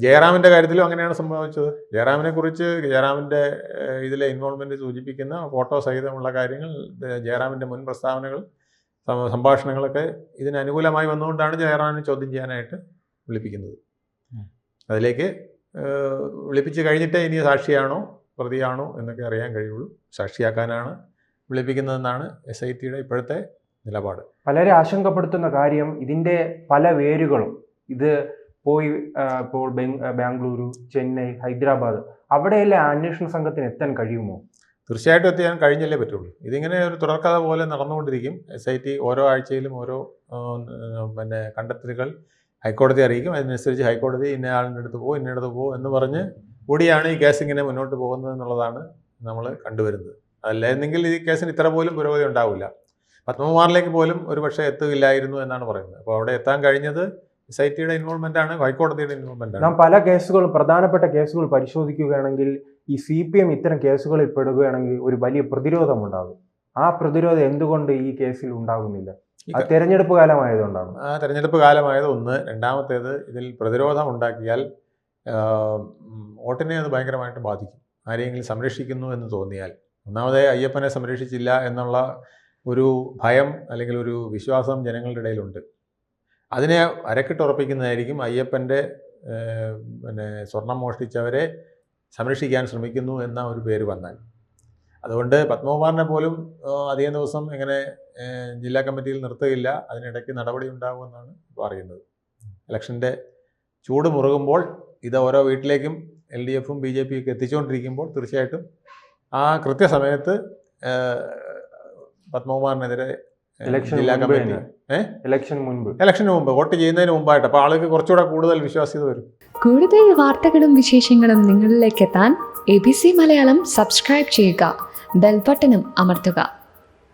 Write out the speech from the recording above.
ജയറാമിൻ്റെ കാര്യത്തിലും അങ്ങനെയാണ് സംഭവിച്ചത്. ജയറാമിൻ്റെ ഇതിലെ ഇൻവോൾവ്മെൻറ്റ് സൂചിപ്പിക്കുന്ന ഫോട്ടോ സഹിതമുള്ള കാര്യങ്ങൾ, ജയറാമിൻ്റെ മുൻ പ്രസ്താവനകൾ, സംഭാഷണങ്ങളൊക്കെ ഇതിനനുകൂലമായി വന്നുകൊണ്ടാണ് ജയറാമിനെ ചോദ്യം ചെയ്യാനായിട്ട് വിളിപ്പിക്കുന്നത്. അതിലേക്ക് വിളിപ്പിച്ച് കഴിഞ്ഞിട്ടേ ഇനി സാക്ഷിയാണോ പ്രതിയാണോ എന്നൊക്കെ അറിയാൻ കഴിയുള്ളൂ. സാക്ഷിയാക്കാനാണ് വിളിപ്പിക്കുന്നതെന്നാണ് SITയുടെ ഇപ്പോഴത്തെ നിലപാട്. വളരെ ആശങ്കപ്പെടുത്തുന്ന കാര്യം ഇതിൻ്റെ പല വേരുകളും ഇത് പോയി ഇപ്പോൾ ബാംഗ്ലൂരു, ചെന്നൈ, ഹൈദരാബാദ് അവിടെയെല്ലാം അന്വേഷണ സംഘത്തിന് എത്താൻ കഴിയുമോ? തീർച്ചയായിട്ടും എത്തിയാൻ കഴിഞ്ഞല്ലേ പറ്റുള്ളൂ. ഇതിങ്ങനെ ഒരു തുടർക്കഥ പോലെ നടന്നുകൊണ്ടിരിക്കും. SIT ഓരോ ആഴ്ചയിലും ഓരോ കണ്ടെത്തലുകൾ ഹൈക്കോടതിയെ അറിയിക്കും. അതിനനുസരിച്ച് ഹൈക്കോടതി ഇന്നയാളിൻ്റെ അടുത്ത് പോകും എന്ന് പറഞ്ഞ് കൂടിയാണ് ഈ കേസ് ഇങ്ങനെ മുന്നോട്ട് പോകുന്നത് എന്നുള്ളതാണ് നമ്മൾ കണ്ടുവരുന്നത്. അല്ലായിരുന്നെങ്കിൽ ഈ കേസിന് ഇത്ര പോലും പുരോഗതി ഉണ്ടാവില്ല. പത്മകുമാറിലേക്ക് പോലും ഒരു പക്ഷേ എത്തുകയില്ലായിരുന്നു എന്നാണ് പറയുന്നത്. അപ്പോൾ അവിടെ എത്താൻ കഴിഞ്ഞത് SITയുടെ ഇൻവോൾവ്മെൻ്റ് ആണ്, ഹൈക്കോടതിയുടെ ഇൻവോൾവ്മെൻ്റ് ആണ്. നാം പല കേസുകളും, പ്രധാനപ്പെട്ട കേസുകൾ പരിശോധിക്കുകയാണെങ്കിൽ ഈ CPM ഇത്തരം കേസുകളിൽ പെടുകയാണെങ്കിൽ ഒരു വലിയ പ്രതിരോധം ഉണ്ടാകും. ആ പ്രതിരോധം എന്തുകൊണ്ട് ഈ കേസിൽ ഉണ്ടാകുന്നില്ല? തെരഞ്ഞെടുപ്പ് കാലമായതുകൊണ്ടാണ്. ആ തെരഞ്ഞെടുപ്പ് കാലമായത് ഒന്ന്. രണ്ടാമത്തേത്, ഇതിൽ പ്രതിരോധം ഉണ്ടാക്കിയാൽ വോട്ടിനെ അത് ഭയങ്കരമായിട്ട് ബാധിക്കും. ആരെയെങ്കിലും സംരക്ഷിക്കുന്നു എന്ന് തോന്നിയാൽ, ഒന്നാമതേ അയ്യപ്പനെ സംരക്ഷിച്ചില്ല എന്നുള്ള ഒരു ഭയം അല്ലെങ്കിൽ ഒരു വിശ്വാസം ജനങ്ങളുടെ ഇടയിലുണ്ട്. അതിനെ അരക്കിട്ടുറപ്പിക്കുന്നതായിരിക്കും അയ്യപ്പൻ്റെ സ്വർണം മോഷ്ടിച്ചവരെ സംരക്ഷിക്കാൻ ശ്രമിക്കുന്നു എന്ന ഒരു പേര് വന്നാൽ. അതുകൊണ്ട് പത്മകുമാറിനെ പോലും അധികം ദിവസം ഇങ്ങനെ ജില്ലാ കമ്മിറ്റിയിൽ നിർത്തുകയില്ല, അതിനിടയ്ക്ക് നടപടി ഉണ്ടാകുമെന്നാണ് പറയുന്നത്. ഇലക്ഷൻ്റെ ചൂട് മുറുകുമ്പോൾ ഇത് ഓരോ വീട്ടിലേക്കും LDFും BJPയൊക്കെ എത്തിച്ചുകൊണ്ടിരിക്കുമ്പോൾ തീർച്ചയായിട്ടും ആ കൃത്യസമയത്ത് പത്മകുമാറിനെതിരെ ജില്ലാ കമ്മിറ്റി ഇലക്ഷന് മുമ്പ് വോട്ട് ചെയ്യുന്നതിന് മുമ്പായിട്ട്, അപ്പോൾ ആൾക്ക് കുറച്ചുകൂടെ കൂടുതൽ വിശ്വാസ്യത വരും. കൂടുതൽ വാർത്തകളും വിശേഷങ്ങളും നിങ്ങളിലേക്ക് എത്താൻ ABC മലയാളം സബ്സ്ക്രൈബ് ചെയ്യുക, ബെൽ ബട്ടണും അമർത്തുക.